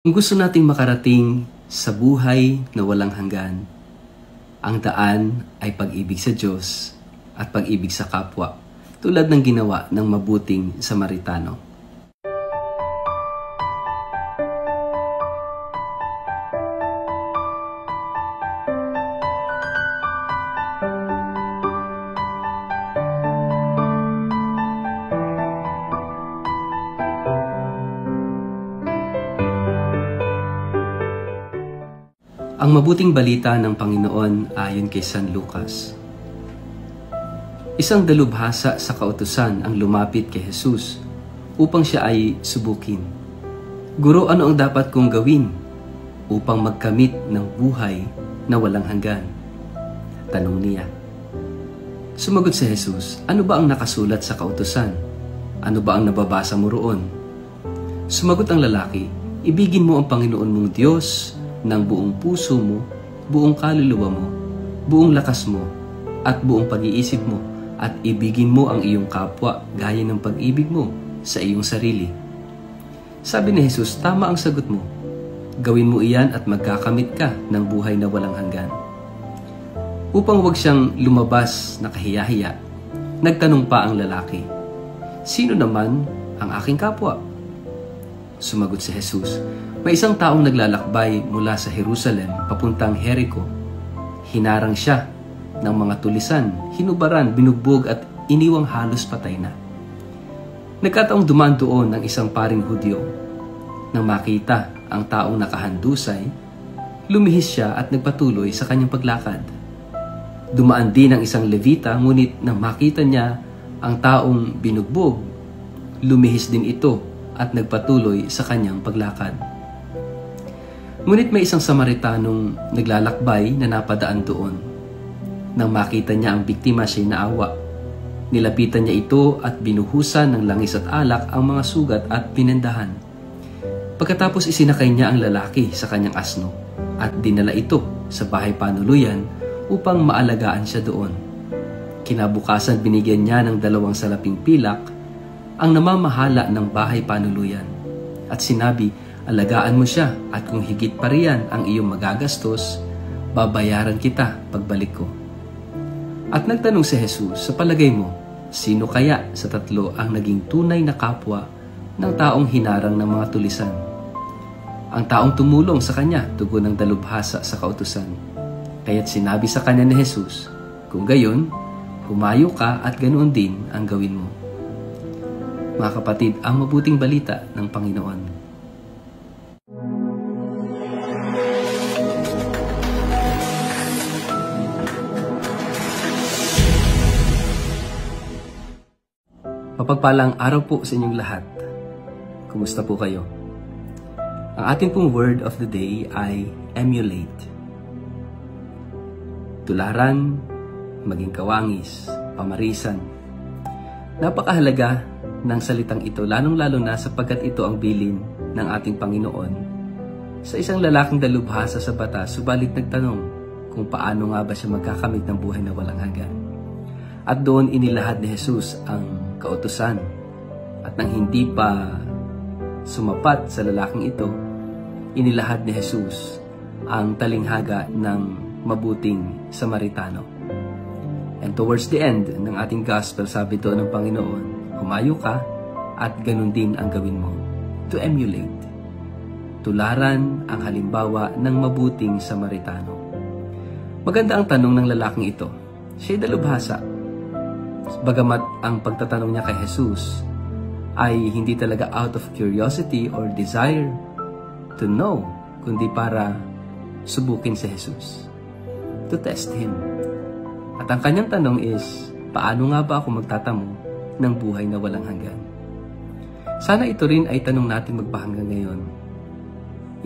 Kung gusto nating makarating sa buhay na walang hanggan, ang daan ay pag-ibig sa Diyos at pag-ibig sa kapwa, tulad ng ginawa ng mabuting Samaritano. Ang mabuting balita ng Panginoon ayon kay San Lucas. Isang dalubhasa sa kautusan ang lumapit kay Jesus upang siya ay subukin. Guro, ano ang dapat kong gawin upang magkamit ng buhay na walang hanggan? Tanong niya. Sumagot si Jesus, ano ba ang nakasulat sa kautusan? Ano ba ang nababasa mo roon? Sumagot ang lalaki, ibigin mo ang Panginoon mong Diyos ng buong puso mo, buong kaluluwa mo, buong lakas mo, at buong pag-iisip mo, at ibigin mo ang iyong kapwa gaya ng pag-ibig mo sa iyong sarili. Sabi ni Jesus, tama ang sagot mo. Gawin mo iyan at magkakamit ka ng buhay na walang hanggan. Upang wag siyang lumabas na kahiya-hiya, nagtanong pa ang lalaki, sino naman ang aking kapwa? Sumagot si Jesus, may isang taong naglalakbay mula sa Jerusalem papuntang Jericho. Hinarang siya ng mga tulisan, hinubaran, binugbog at iniwang halos patay na. Nagkataong dumaan doon ang isang paring Hudyo. Nang makita ang taong nakahandusay, lumihis siya at nagpatuloy sa kanyang paglakad. Dumaan din ang isang Levita, ngunit nang makita niya ang taong binugbog, lumihis din ito at nagpatuloy sa kanyang paglakad. Ngunit may isang Samaritanong naglalakbay na napadaan doon. Nang makita niya ang biktima, siya'y naawa. Nilapitan niya ito at binuhusan ng langis at alak ang mga sugat at pinendahan. Pagkatapos isinakay niya ang lalaki sa kanyang asno at dinala ito sa bahay panuluyan upang maalagaan siya doon. Kinabukasan binigyan niya ng 2 salaping pilak ang namamahala ng bahay panuluyan at sinabi, alagaan mo siya at kung higit pa riyan ang iyong magagastos, babayaran kita pagbalik ko. At nagtanong si Jesus, sa palagay mo, sino kaya sa tatlo ang naging tunay na kapwa ng taong hinarang ng mga tulisan? Ang taong tumulong sa kanya tugon ng dalubhasa sa kautusan. Kaya't sinabi sa kanya ni Jesus, kung gayon, humayo ka at ganoon din ang gawin mo. Mga kapatid, ang mabuting balita ng Panginoon. Mapagpalang araw po sa inyong lahat. Kumusta po kayo? Ang ating pong word of the day ay emulate. Tularan, maging kawangis, pamarisan. Napakahalaga ng salitang ito, lalong-lalo na sapagkat ito ang bilin ng ating Panginoon sa isang lalaking dalubhasa sa batas, subalit nagtanong kung paano nga ba siya magkakamit ng buhay na walang hanggan. At doon inilahad ni Jesus ang kautusan. At nang hindi pa sumapat sa lalaking ito, inilahad ni Jesus ang talinghaga ng mabuting Samaritano. And towards the end ng ating gospel, sabi doon ng Panginoon, humayo ka at ganun din ang gawin mo. To emulate. Tularan ang halimbawa ng mabuting Samaritano. Maganda ang tanong ng lalaking ito. Siya'y dalubhasa. Bagamat ang pagtatanong niya kay Jesus ay hindi talaga out of curiosity or desire to know, kundi para subukin si Jesus. To test Him. At ang kanyang tanong is, paano nga ba ako magtatamo ng buhay na walang hanggan? Sana ito rin ay tanong natin magpahanggang ngayon.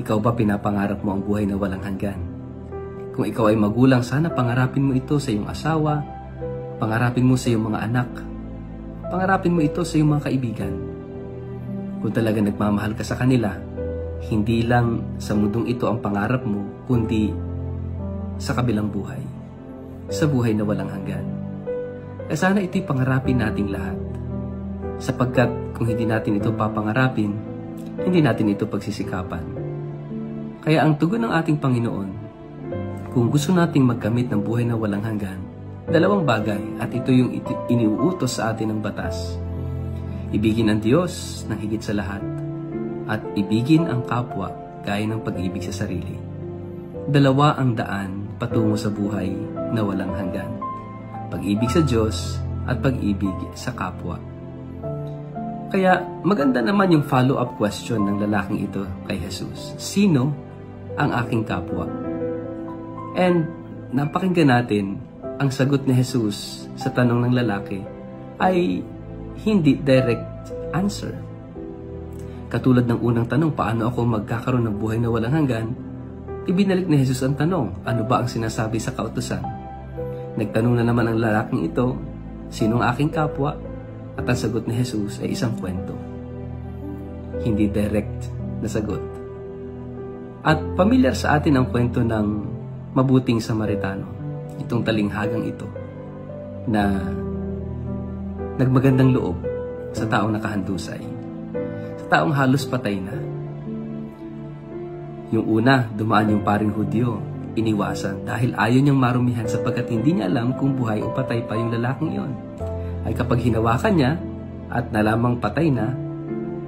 Ikaw ba pinapangarap mo ang buhay na walang hanggan? Kung ikaw ay magulang, sana pangarapin mo ito sa iyong asawa, pangarapin mo sa iyong mga anak, pangarapin mo ito sa iyong mga kaibigan. Kung talaga nagmamahal ka sa kanila, hindi lang sa mundong ito ang pangarap mo, kundi sa kabilang buhay, sa buhay na walang hanggan. Kaya sana ito'y pangarapin nating lahat. Sapagkat kung hindi natin ito papangarapin, hindi natin ito pagsisikapan. Kaya ang tugon ng ating Panginoon, kung gusto nating magkamit ng buhay na walang hanggan, dalawang bagay, at ito yung iniuutos sa atin ng batas. Ibigin ang Diyos ng higit sa lahat, at ibigin ang kapwa gaya ng pag-ibig sa sarili. Dalawa ang daan patungo sa buhay na walang hanggan. Pag-ibig sa Diyos at pag-ibig sa kapwa. Kaya maganda naman yung follow-up question ng lalaking ito kay Jesus. Sino ang aking kapwa? And napakinggan natin ang sagot ni Jesus sa tanong ng lalaki ay hindi direct answer. Katulad ng unang tanong, paano ako magkakaroon ng buhay na walang hanggan? Ibinalik ni Jesus ang tanong, ano ba ang sinasabi sa kautusan? Nagtanong na naman ang lalaking ito, sino ang aking kapwa? At ang sagot ni Jesus ay isang kwento. Hindi direct na sagot. At pamilyar sa atin ang kwento ng mabuting Samaritano. Itong talinghagang ito na nagmagandang loob sa taong nakahandusay. Sa taong halos patay na. Yung una, dumaan yung paring Hudyo, iniwasan dahil ayaw niyang marumihan sapagkat hindi niya alam kung buhay o patay pa yung lalaking yon. Ay kapag hinawakan niya at nalamang patay na,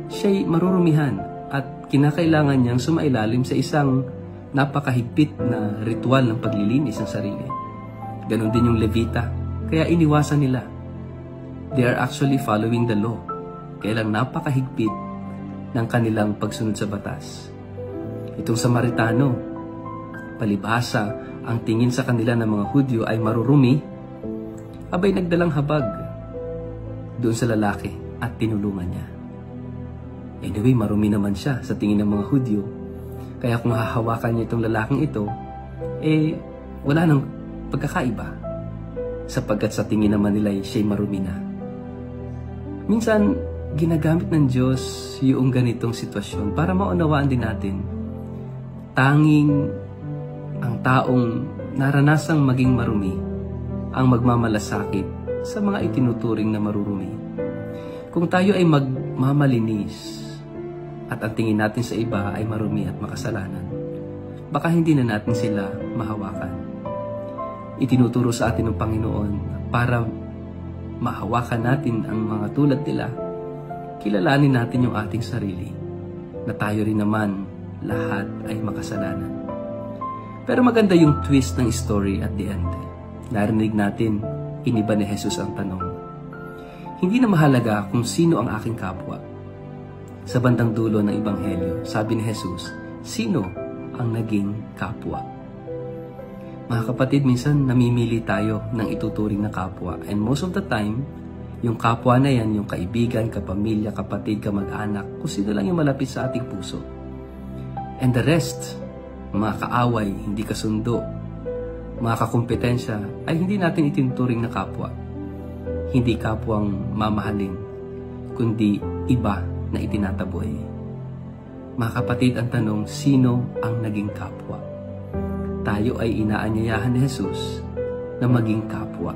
siya'y marurumihan at kinakailangan niyang sumailalim sa isang napakahigpit na ritual ng paglilinis ng sarili. Ganon din yung Levita, kaya iniwasan nila. They are actually following the law, kaya lang napakahigpit ng kanilang pagsunod sa batas. Itong Samaritano, palibhasa, ang tingin sa kanila ng mga Hudyo ay marurumi, abay nagdalang habag doon sa lalaki at tinulungan niya. Anyway, marumi naman siya sa tingin ng mga Hudyo. Kaya kung hahawakan niya itong lalaking ito, wala nang pagkakaiba. Sapagkat sa tingin naman nila siya'y marumi na. Minsan, ginagamit ng Diyos yung ganitong sitwasyon para maunawaan din natin. Tanging ang taong naranasang maging marumi ang magmamalasakit sa mga itinuturing na marurumi. Kung tayo ay magmamalinis at ang tingin natin sa iba ay marumi at makasalanan, baka hindi na natin sila mahawakan. Itinuturo sa atin ng Panginoon para mahawakan natin ang mga tulad nila, kilalanin natin yung ating sarili, na tayo rin naman lahat ay makasalanan. Pero maganda yung twist ng story at the end. Narinig natin, iniba ni Jesus ang tanong. Hindi na mahalaga kung sino ang aking kapwa. Sa bandang dulo ng Ebanghelyo, sabi ni Jesus, sino ang naging kapwa? Mga kapatid, minsan namimili tayo ng ituturing na kapwa. And most of the time, yung kapwa na yan, yung kaibigan, kapamilya, kapatid, kamag-anak, kung sino lang yung malapit sa ating puso. And the rest, mga kaaway, hindi kasundo, mga kakumpetensya, ay hindi natin itinuturing na kapwa. Hindi kapwang mamahalin, kundi iba na itinataboy. Mga kapatid, ang tanong, sino ang naging kapwa? Tayo ay inaanyayahan ni Jesus na maging kapwa.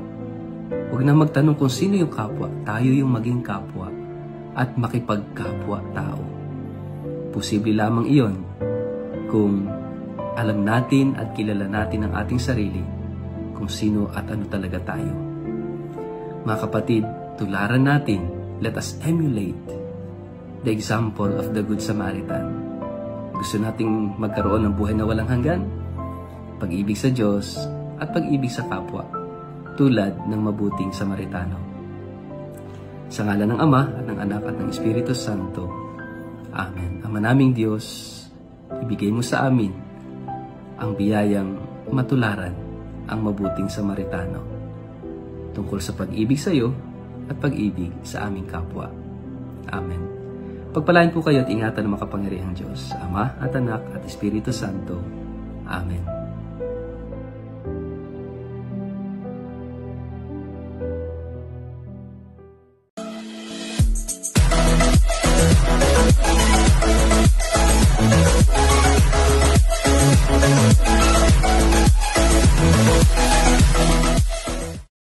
Huwag na magtanong kung sino yung kapwa, tayo yung maging kapwa at makipagkapwa tao. Posible lamang iyon kung alam natin at kilala natin ang ating sarili kung sino at ano talaga tayo. Mga kapatid, tularan natin, let us emulate the example of the Good Samaritan. Gusto nating magkaroon ng buhay na walang hanggan, pag-ibig sa Diyos at pag-ibig sa kapwa, tulad ng mabuting Samaritano. Sa ngalan ng Ama at ng Anak at ng Espiritu Santo. Amen. Ama naming Diyos, ibigay mo sa amin ang biyayang matularan ang mabuting Samaritano tungkol sa pag-ibig sa iyo at pag-ibig sa aming kapwa. Amen. Pagpalain po kayo at ingatan ng makapangyarihang Diyos, Ama at Anak at Espiritu Santo. Amen.